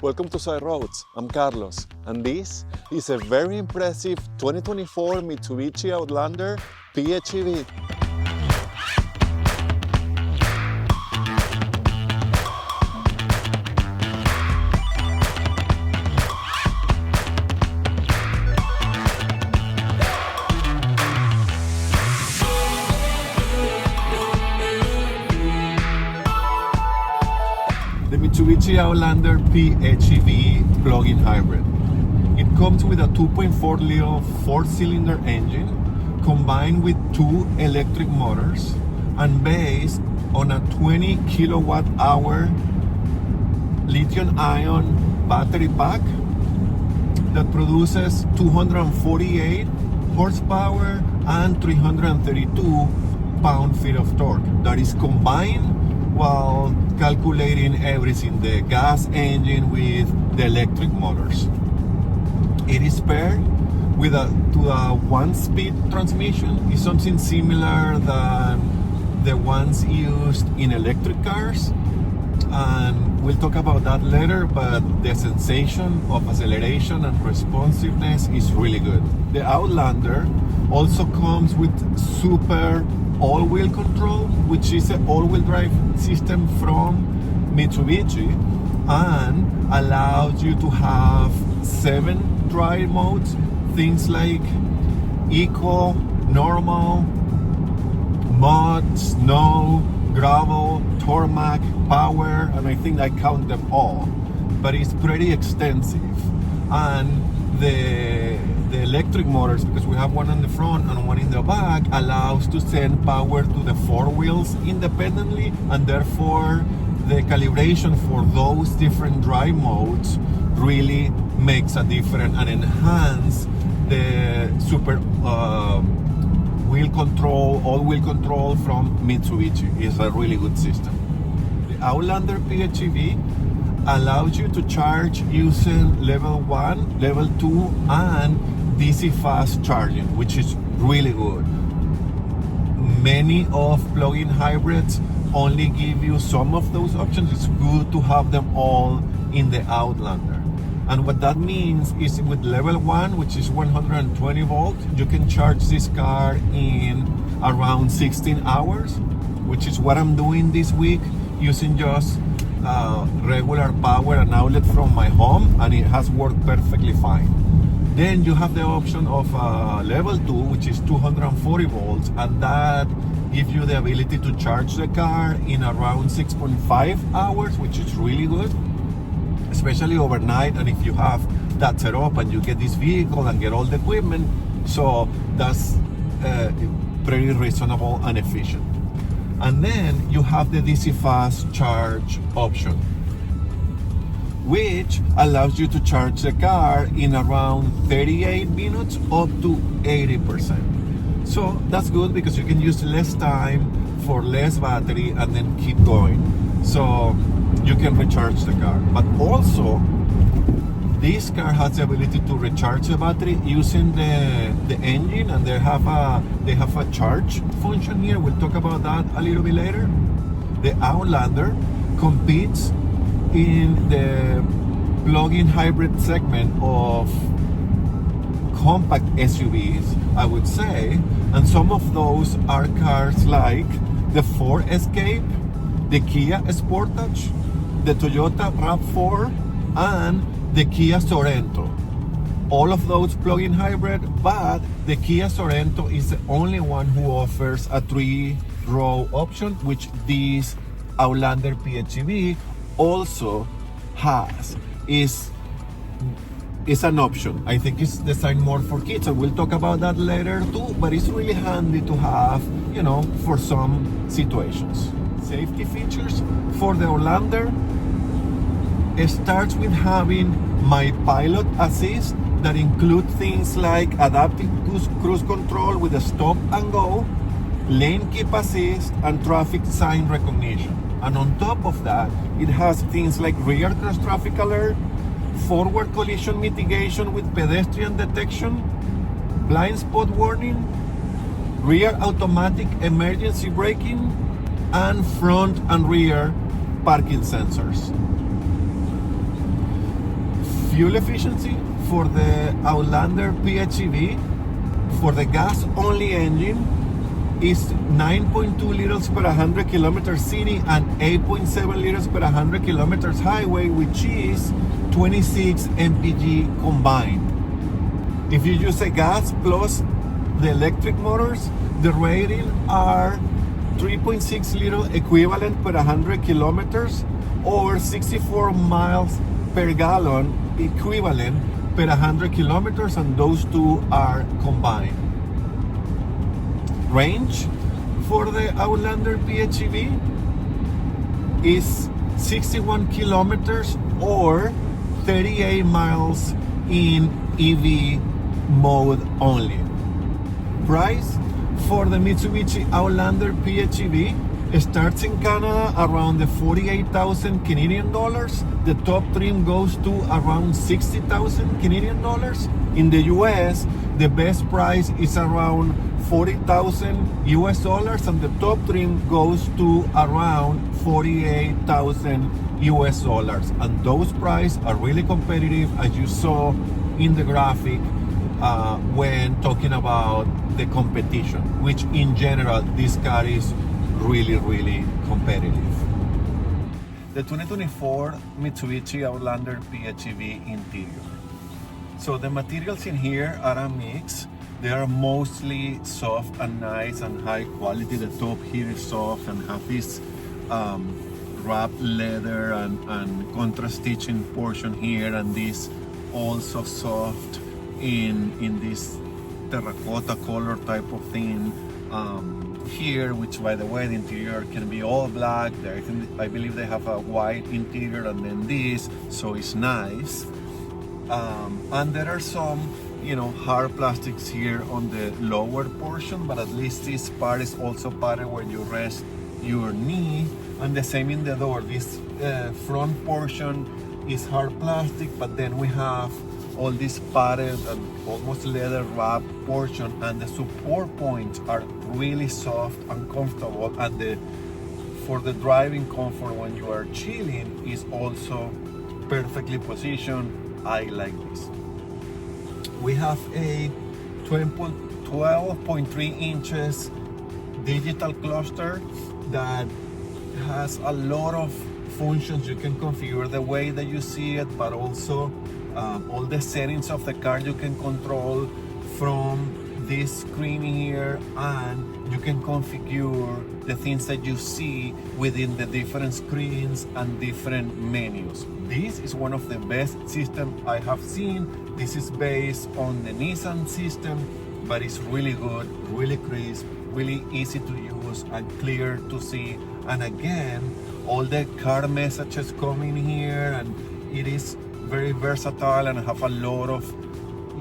Welcome to Side Roads. I'm Carlos, and this is a very impressive 2024 Mitsubishi Outlander PHEV. The Mitsubishi Outlander PHEV plug-in hybrid. It comes with a 2.4-liter four-cylinder engine combined with two electric motors and based on a 20 kilowatt-hour lithium-ion battery pack that produces 248 horsepower and 332 pound-feet of torque. That is combined while calculating everything, the gas engine with the electric motors. It is paired with a one-speed transmission. It's something similar than the ones used in electric cars, and we'll talk about that later, but the sensation of acceleration and responsiveness is really good. The Outlander also comes with super all-wheel control, which is an all-wheel drive system from Mitsubishi, and allows you to have 7 drive modes, things like eco, normal, mud, snow, gravel, tarmac, power, and I think I count them all, but it's pretty extensive. And the electric motors, because we have one on the front and one in the back, allows to send power to the 4 wheels independently, and therefore the calibration for those different drive modes really makes a difference and enhance the super wheel control, all-wheel control from Mitsubishi. It's a really good system. The Outlander PHEV allows you to charge using level 1, level 2, and DC fast charging, which is really good. Many of plug-in hybrids only give you some of those options. It's good to have them all in the Outlander. And what that means is with level 1, which is 120 volts, you can charge this car in around 16 hours, which is what I'm doing this week, using just regular power and outlet from my home, and it has worked perfectly fine. Then you have the option of level 2, which is 240 volts, and that gives you the ability to charge the car in around 6.5 hours, which is really good, especially overnight, and if you have that set up and you get this vehicle and get all the equipment. So that's pretty reasonable and efficient. And then you have the DC fast charge option, which allows you to charge the car in around 38 minutes up to 80%. So that's good because you can use less time for less battery and then keep going. So you can recharge the car. But also, this car has the ability to recharge the battery using the engine, and they have a charge function here. We'll talk about that a little bit later. The Outlander competes in the plug-in hybrid segment of compact SUVs, I would say, and some of those are cars like the Ford Escape, the Kia Sportage, the Toyota RAV4, and the Kia Sorento. All of those plug-in hybrid, but the Kia Sorento is the only one who offers a 3-row option, which this Outlander PHEV also has. Is an option. I think it's designed more for kids, and we'll talk about that later too, but it's really handy to have, you know, for some situations. Safety features for the Outlander, it starts with having My Pilot Assist that include things like adaptive cruise control with a stop and go, lane keep assist, and traffic sign recognition. And on top of that, it has things like rear cross traffic alert, forward collision mitigation with pedestrian detection, blind spot warning, rear automatic emergency braking, and front and rear parking sensors. fuel efficiency for the Outlander PHEV for the gas-only engine is 9.2 liters per 100 kilometers city and 8.7 liters per 100 kilometers highway, which is 26 mpg combined. If you use a gas plus the electric motors, the rating are 3.6 liter equivalent per 100 kilometers or 64 miles per gallon equivalent per 100 kilometers, and those two are combined. Range for the Outlander PHEV is 61 kilometers or 38 miles in EV mode only. Price for the Mitsubishi Outlander PHEV starts in Canada around the 48,000 Canadian dollars. The top trim goes to around 60,000 Canadian dollars. In the US, the best price is around 40,000 US dollars, and the top trim goes to around 48,000 US dollars. And those prices are really competitive, as you saw in the graphic when talking about the competition, which in general, this car is really competitive. The 2024 Mitsubishi Outlander PHEV interior. So the materials in here are a mix. They are mostly soft and nice and high quality. The top here is soft and have this wrapped leather and contrast stitching portion here, and this also soft in this terracotta color type of thing here, which by the way, the interior can be all black. I believe they have a white interior and then this, so it's nice. And there are some, hard plastics here on the lower portion, but at least this part is also padded where you rest your knee, and the same in the door. This front portion is hard plastic, but then we have all this padded and almost leather wrap portion, and the support points are really soft and comfortable, and for the driving comfort when you are chilling is also perfectly positioned. I like this. We have a 12.3 inches digital cluster that has a lot of functions. You can configure the way that you see it, but also all the settings of the car you can control from this screen here, and you can configure the things that you see within the different screens and different menus. This is one of the best systems I have seen. This is based on the Nissan system, but it's really good, really crisp, really easy to use and clear to see. And again, all the car messages come in here, and it is very versatile and have a lot of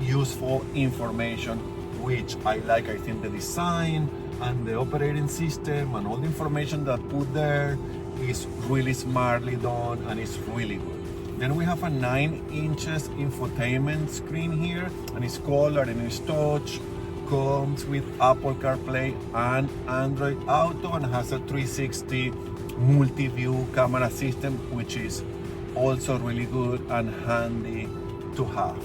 useful information, which I like. I think the design and the operating system and all the information that put there is really smartly done and it's really good. Then we have a 9 inches infotainment screen here, and it's color and it's touch, comes with Apple CarPlay and Android Auto, and has a 360 multi-view camera system, which is also really good and handy to have.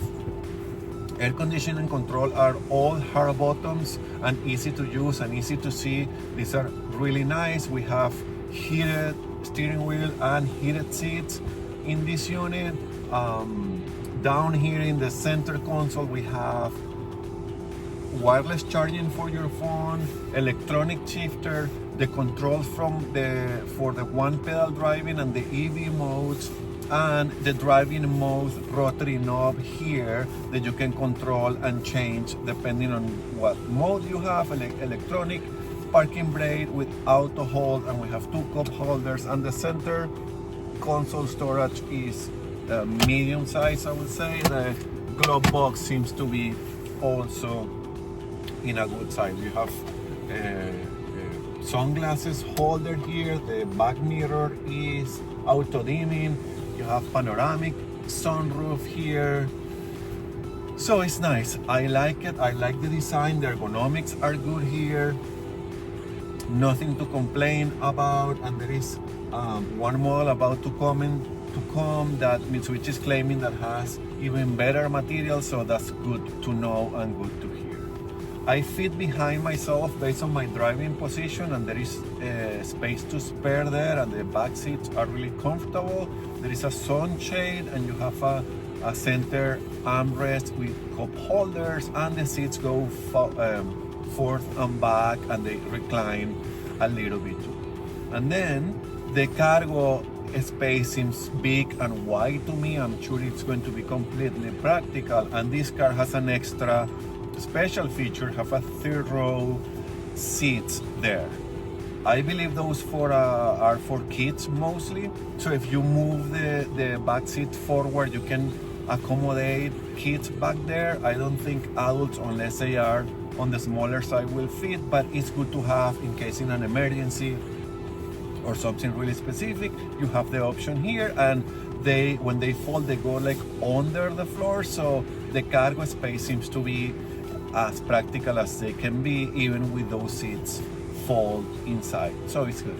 Air conditioning control are all hard buttons and easy to use and easy to see. These are really nice. We have heated steering wheel and heated seats in this unit. Down here in the center console we have wireless charging for your phone, electronic shifter, the controls for the one pedal driving and the EV modes, and the driving mode rotary knob here that you can control and change depending on what mode you have. Electronic parking brake with auto hold, and we have 2 cup holders, and the center console storage is medium size, I would say. The glove box seems to be also in a good size. You have sunglasses holder here. The back mirror is auto dimming. You have panoramic sunroof here. So it's nice. I like it. I like the design. The ergonomics are good here. Nothing to complain about. And there is one model about to come in to come that Mitsubishi is claiming that has even better materials, so that's good to know and good to hear. I fit behind myself based on my driving position, and there is space to spare there, and the back seats are really comfortable. There is a sunshade, and you have a center armrest with cup holders, and the seats go forth and back, and they recline a little bit too. And then the cargo space seems big and wide to me. I'm sure it's going to be completely practical, and this car has an extra special feature, have a third row seats there. I believe those are for kids mostly, so if you move the back seat forward, you can accommodate kids back there. I don't think adults, unless they are on the smaller side, will fit, but it's good to have in case in an emergency or something really specific. You have the option here, and when they fold, they go like under the floor, so the cargo space seems to be as practical as they can be, even with those seats fold inside, so it's good.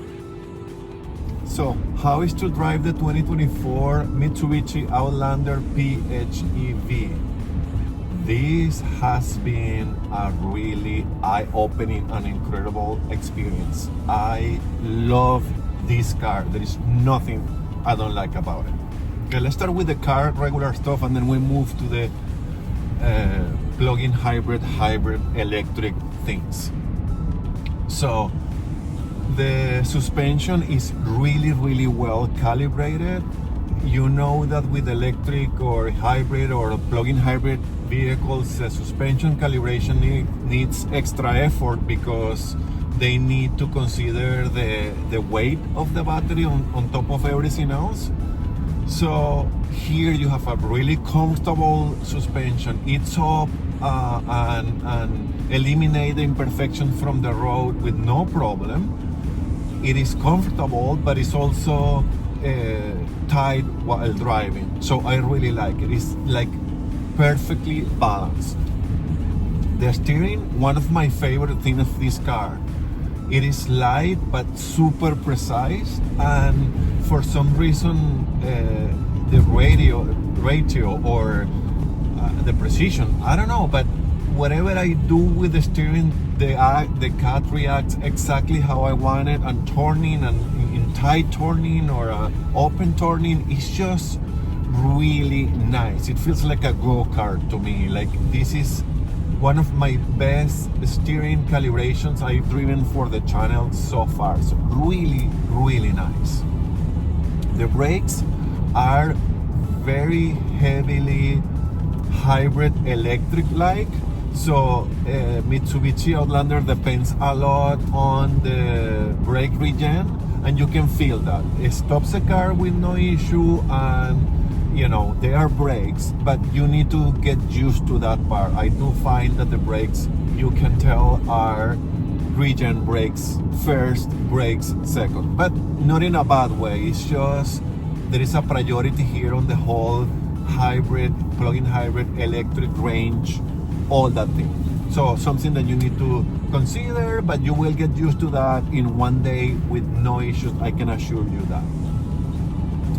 So how is to drive the 2024 Mitsubishi Outlander PHEV? This has been a really eye-opening and incredible experience. I love this car. There is nothing I don't like about it. Okay, let's start with the car, regular stuff, and then we move to the plug-in hybrid electric things. So the suspension is really well calibrated. You know that with electric or hybrid or plug-in hybrid vehicles, the suspension calibration needs extra effort because they need to consider the weight of the battery on top of everything else. So here you have a really comfortable suspension. It's up and eliminate the imperfection from the road with no problem. It is comfortable, but it's also tight while driving. So I really like it. It's like perfectly balanced. The steering, one of my favorite things of this car. It is light but super precise, and for some reason the ratio or the precision, I don't know, but whatever I do with the steering, the car reacts exactly how I want it, and turning and in tight turning or open turning is just really nice. It feels like a go-kart to me. Like, this is one of my best steering calibrations I've driven for the channel so far. So really nice. The brakes are very heavily hybrid electric like. So Mitsubishi Outlander depends a lot on the brake regen, and you can feel that. It stops the car with no issue, and you know, they are brakes, but you need to get used to that part. I do find that the brakes, you can tell, are regen brakes first, brakes second, but not in a bad way. It's just there is a priority here on the whole hybrid, plug-in hybrid, electric range, all that thing. So something that you need to consider, but you will get used to that in one day with no issues, I can assure you that.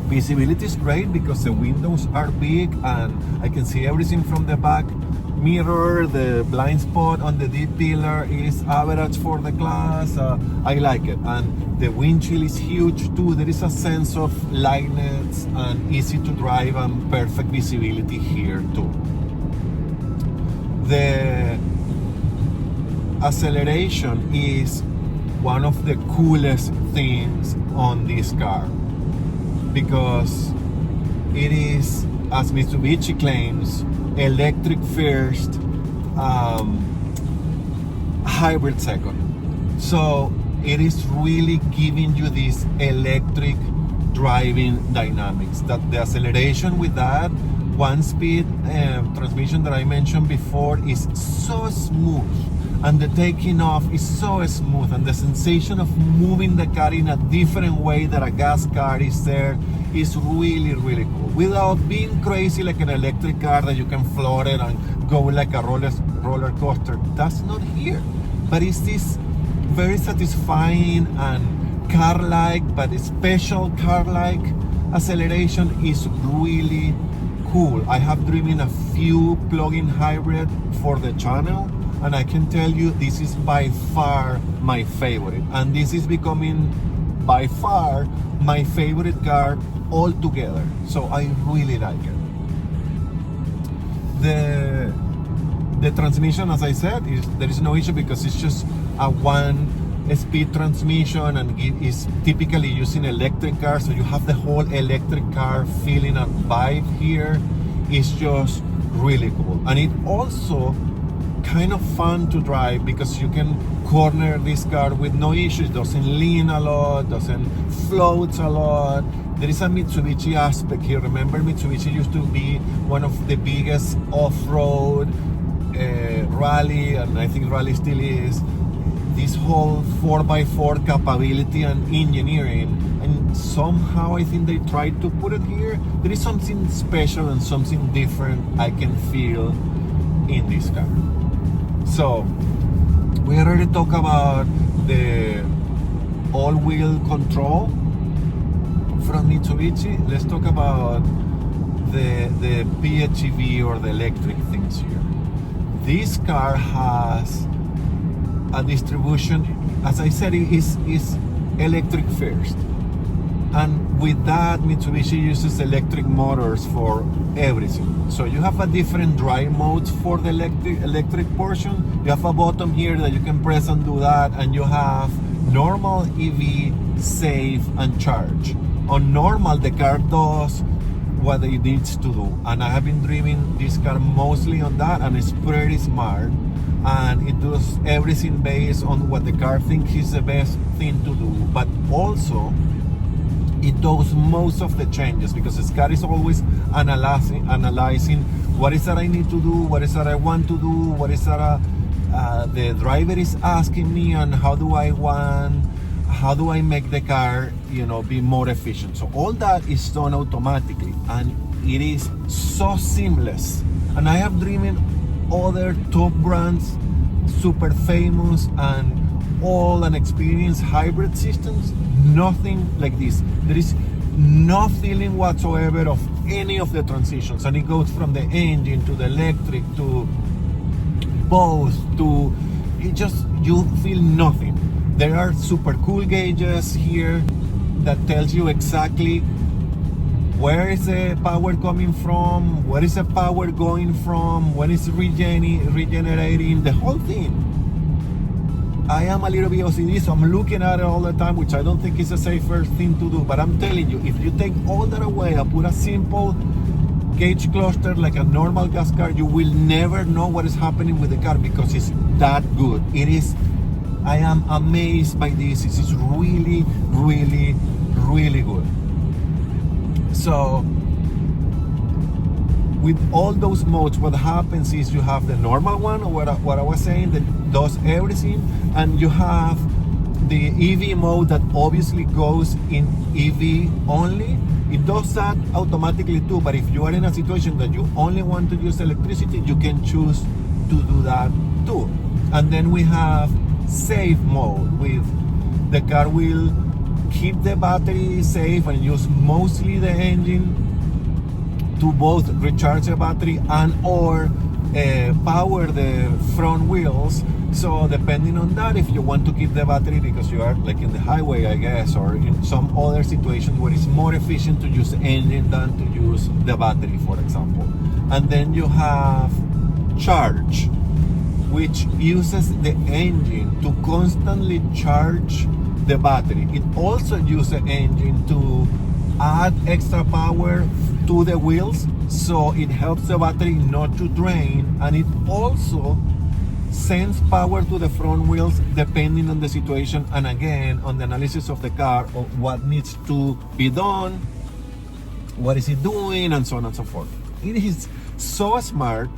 Visibility is great because the windows are big and I can see everything from the back mirror. The blind spot on the deep pillar is average for the class. I like it, and the windshield is huge too. There is a sense of lightness and easy to drive and perfect visibility here too. The acceleration is one of the coolest things on this car, because it is, as Mitsubishi claims, electric first, hybrid second. So it is really giving you this electric driving dynamics. That the acceleration with that one-speed transmission that I mentioned before is so smooth, and the taking off is so smooth, and the sensation of moving the car in a different way that a gas car is there is really cool, without being crazy like an electric car that you can float it and go like a roller coaster. That's not here, but it's this very satisfying and car-like, but special car-like acceleration is really cool. I have driven a few plug-in hybrid for the channel, and I can tell you this is by far my favorite, and this is becoming by far my favorite car altogether. So I really like it. The transmission, as I said, there is no issue because it's just a one-speed transmission, and it is typically using electric cars, so you have the whole electric car feeling and vibe here. It's just really cool, and it also kind of fun to drive because you can corner this car with no issues. Doesn't lean a lot, doesn't float a lot. There is a Mitsubishi aspect here. Remember, Mitsubishi used to be one of the biggest off-road rally, and I think rally still is. This whole 4x4 capability and engineering, and somehow I think they tried to put it here. There is something special and something different I can feel in this car. So we already talked about the all-wheel control from Mitsubishi. Let's talk about the PHEV or the electric things here. This car has a distribution, as I said, it is electric first, and with that Mitsubishi uses electric motors for everything. So you have a different drive modes for the electric portion. You have a button here that you can press and do that, and you have normal, EV, safe, and charge. On normal, the car does what it needs to do, and I have been driving this car mostly on that, and it's pretty smart, and it does everything based on what the car thinks is the best thing to do. But also it does most of the changes because this car is always analyzing what is that I need to do, what is that I want to do, what is that the driver is asking me, and how do I make the car, be more efficient. So all that is done automatically, and it is so seamless. And I have driven other top brands, super famous and all and experienced hybrid systems. Nothing like this. There is no feeling whatsoever of any of the transitions, and it goes from the engine to the electric to both to you feel nothing. There are super cool gauges here that tells you exactly where is the power coming from, where is the power going from, when it's regenerating, the whole thing. I am a little bit OCD, so I'm looking at it all the time, which I don't think is a safer thing to do. But I'm telling you, if you take all that away and put a simple gauge cluster like a normal gas car, you will never know what is happening with the car because it's that good. It is. I am amazed by this. This is really, really, really good. So with all those modes, what happens is you have the normal one, or what I was saying, that does everything, and you have the EV mode that obviously goes in EV only. It does that automatically too, but if you are in a situation that you only want to use electricity, you can choose to do that too. And then we have safe mode, with the car will keep the battery safe and use mostly the engine to both recharge the battery and or power the front wheels. So depending on that, if you want to keep the battery because you are like in the highway, I guess, or in some other situation where it's more efficient to use the engine than to use the battery, for example. And then you have charge, which uses the engine to constantly charge the battery. It also uses the engine to add extra power to the wheels, so it helps the battery not to drain, and it also sends power to the front wheels depending on the situation, and again on the analysis of the car of what needs to be done, what is it doing, and so on and so forth. It is so smart,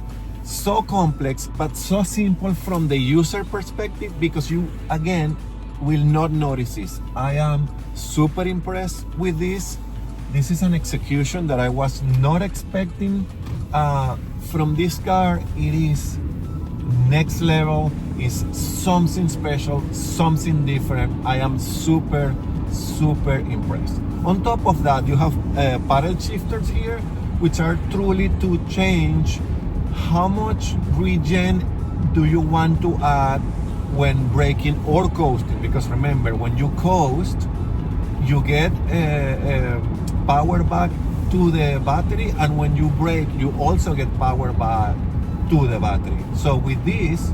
so complex, but so simple from the user perspective, because you again will not notice this. I am super impressed with this. This is an execution that I was not expecting from this car. It is next level, is something special, something different. I am super super impressed. On top of that, you have paddle shifters here, which are truly to change how much regen do you want to add when braking or coasting. Because remember, when you coast, you get power back to the battery, and when you brake, you also get power back to the battery. So with this,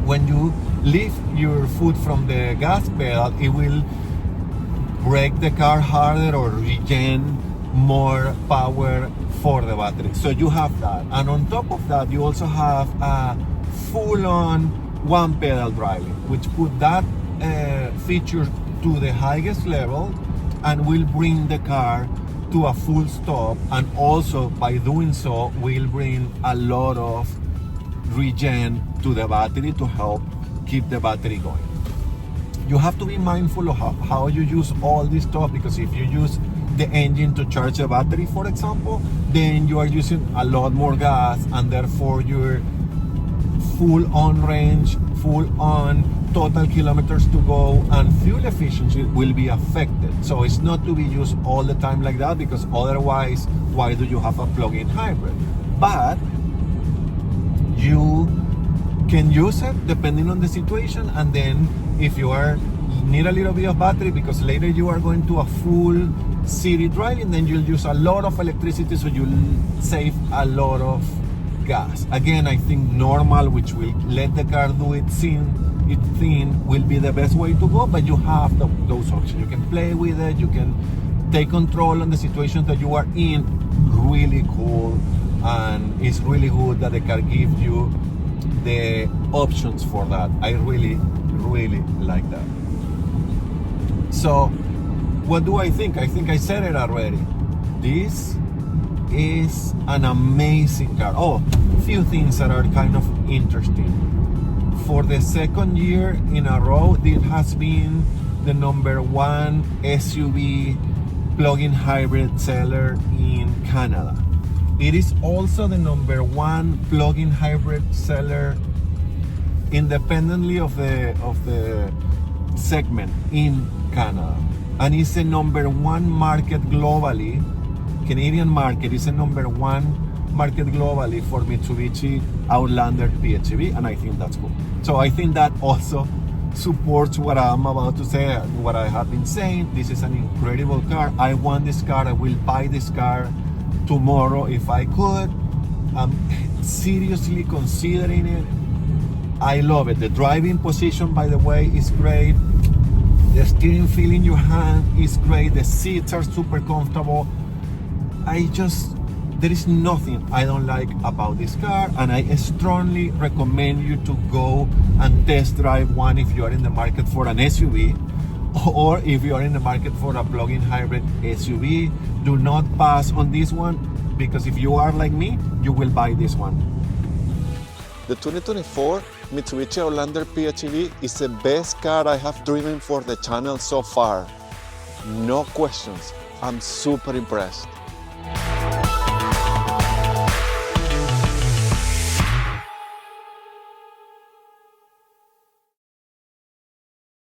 when you lift your foot from the gas pedal, it will brake the car harder or regen more power for the battery. So you have that, and on top of that, you also have a full-on one pedal driving, which put that feature to the highest level and will bring the car to a full stop, and also by doing so will bring a lot of regen to the battery to help keep the battery going. You have to be mindful of how you use all this stuff, because if you use the engine to charge the battery, for example, then you are using a lot more gas, and therefore your full on range, full on total kilometers to go, and fuel efficiency will be affected. So it's not to be used all the time like that, because otherwise, why do you have a plug-in hybrid? But you can use it depending on the situation, and then if you need a little bit of battery because later you are going to a full city driving, then you'll use a lot of electricity, so you'll save a lot of gas. Again, I think normal, which will let the car do its thing, will be the best way to go, but you have those options. You can play with it, you can take control on the situations that you are in. Really cool, and it's really good that the car gives you the options for that. I really like that. So what do I think? I think I said it already. This is an amazing car. Oh, a few things that are kind of interesting. For the second year in a row, it has been the #1 SUV plug-in hybrid seller in Canada. It is also the #1 plug-in hybrid seller independently of the segment in Canada, and it's the #1 market globally. Canadian market is the #1 market globally for Mitsubishi Outlander PHEV, and I think that's cool. So I think that also supports what I'm about to say, what I have been saying. This is an incredible car. I want this car. I will buy this car tomorrow if I could. I'm seriously considering it. I love it. The driving position, by the way, is great. The steering feel in your hand is great. The seats are super comfortable. There is nothing I don't like about this car, and I strongly recommend you to go and test drive one if you are in the market for an SUV, or if you are in the market for a plug-in hybrid SUV. Do not pass on this one, because if you are like me, you will buy this one. The 2024 Mitsubishi Outlander PHEV is the best car I have driven for the channel so far. No questions. I'm super impressed.